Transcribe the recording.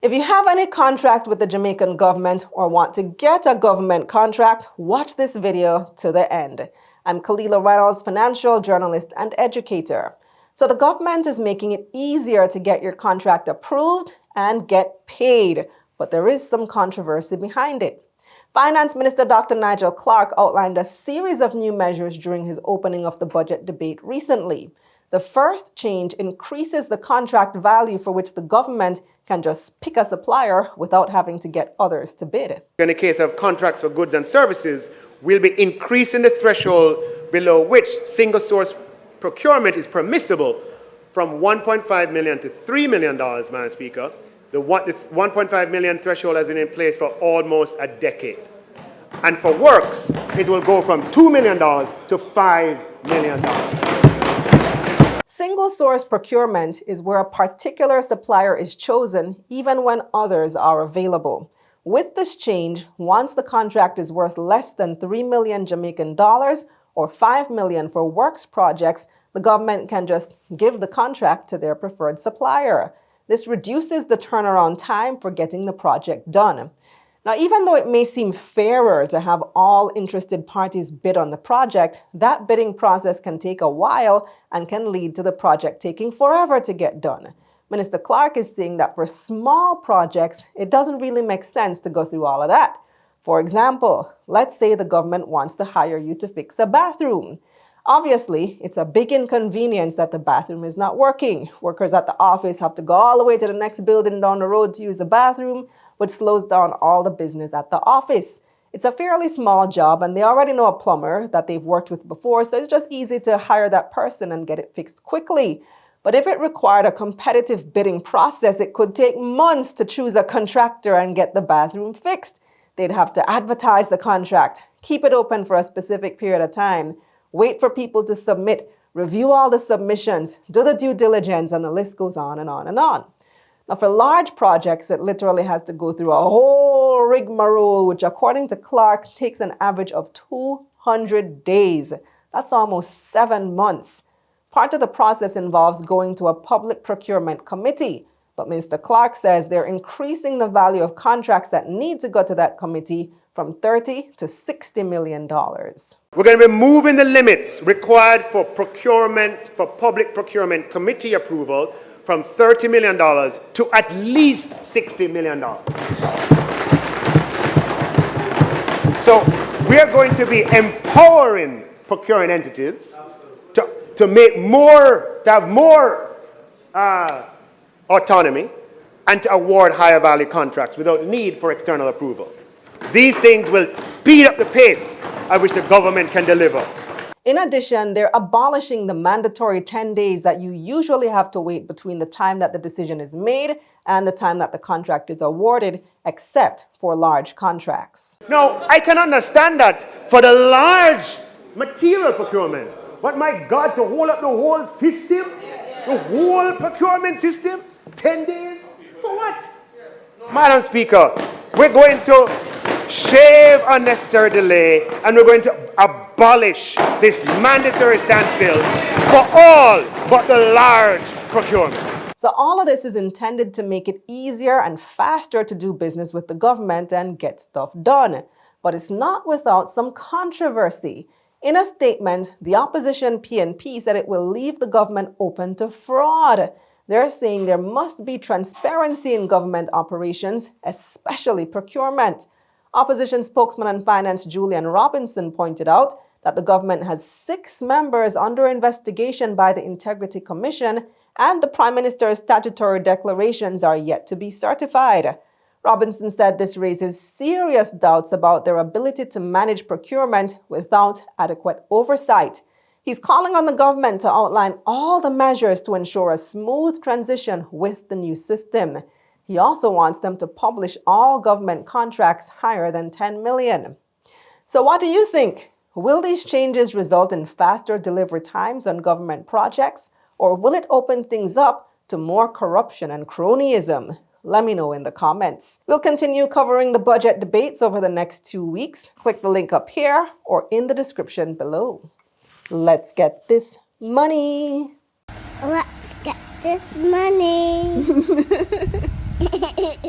If you have any contract with the Jamaican government or want to get a government contract, watch this video to the end. I'm Kalila Reynolds, financial journalist and educator. So the government is making it easier to get your contract approved and get paid, but there is some controversy behind it. Finance Minister Dr. Nigel Clarke outlined a series of new measures during his opening of the budget debate recently. The first change increases the contract value for which the government can just pick a supplier without having to get others to bid. In the case of contracts for goods and services, we'll be increasing the threshold below which single source procurement is permissible from $1.5 million to $3 million, Madam Speaker. The 1.5 million threshold has been in place for almost a decade. And for works, it will go from $2 million to $5 million. Single-source procurement is where a particular supplier is chosen even when others are available. With this change, once the contract is worth less than 3 million Jamaican dollars or 5 million for works projects, the government can just give the contract to their preferred supplier. This reduces the turnaround time for getting the project done. Now, even though it may seem fairer to have all interested parties bid on the project, that bidding process can take a while and can lead to the project taking forever to get done. Minister Clarke is saying that for small projects, it doesn't really make sense to go through all of that. For example, let's say the government wants to hire you to fix a bathroom. Obviously, it's a big inconvenience that the bathroom is not working. Workers at the office have to go all the way to the next building down the road to use the bathroom, which slows down all the business at the office. It's a fairly small job, and they already know a plumber that they've worked with before, so it's just easy to hire that person and get it fixed quickly. But if it required a competitive bidding process, it could take months to choose a contractor and get the bathroom fixed. They'd have to advertise the contract, keep it open for a specific period of time, wait for people to submit, review all the submissions, do the due diligence, and the list goes on and on and on. Now, for large projects, it literally has to go through a whole rigmarole, which according to Clarke takes an average of 200 days. That's almost 7 months. Part of the process involves going to a public procurement committee, but Mr. Clarke says they're increasing the value of contracts that need to go to that committee from $30 to $60 million. We're going to be moving the limits required for public procurement committee approval from $30 million to at least $60 million. So we are going to be empowering procuring entities to have more autonomy and to award higher value contracts without need for external approval. These things will speed up the pace at which the government can deliver. In addition, they're abolishing the mandatory 10 days that you usually have to wait between the time that the decision is made and the time that the contract is awarded, except for large contracts. Now, I can understand that for the large material procurement, but my God, to hold up the whole system, the whole procurement system, 10 days, for what? Madam Speaker, we're going to shave unnecessary delay, and we're going to abolish this mandatory standstill for all but the large procurements. So all of this is intended to make it easier and faster to do business with the government and get stuff done. But it's not without some controversy. In a statement, the opposition PNP said it will leave the government open to fraud. They're saying there must be transparency in government operations, especially procurement. Opposition spokesman on finance Julian Robinson pointed out that the government has 6 members under investigation by the Integrity Commission, and the Prime Minister's statutory declarations are yet to be certified. Robinson said this raises serious doubts about their ability to manage procurement without adequate oversight. He's calling on the government to outline all the measures to ensure a smooth transition with the new system. He also wants them to publish all government contracts higher than $10 million. So what do you think? Will these changes result in faster delivery times on government projects, or will it open things up to more corruption and cronyism? Let me know in the comments. We'll continue covering the budget debates over the next 2 weeks. Click the link up here or in the description below. Let's get this money. Let's get this money.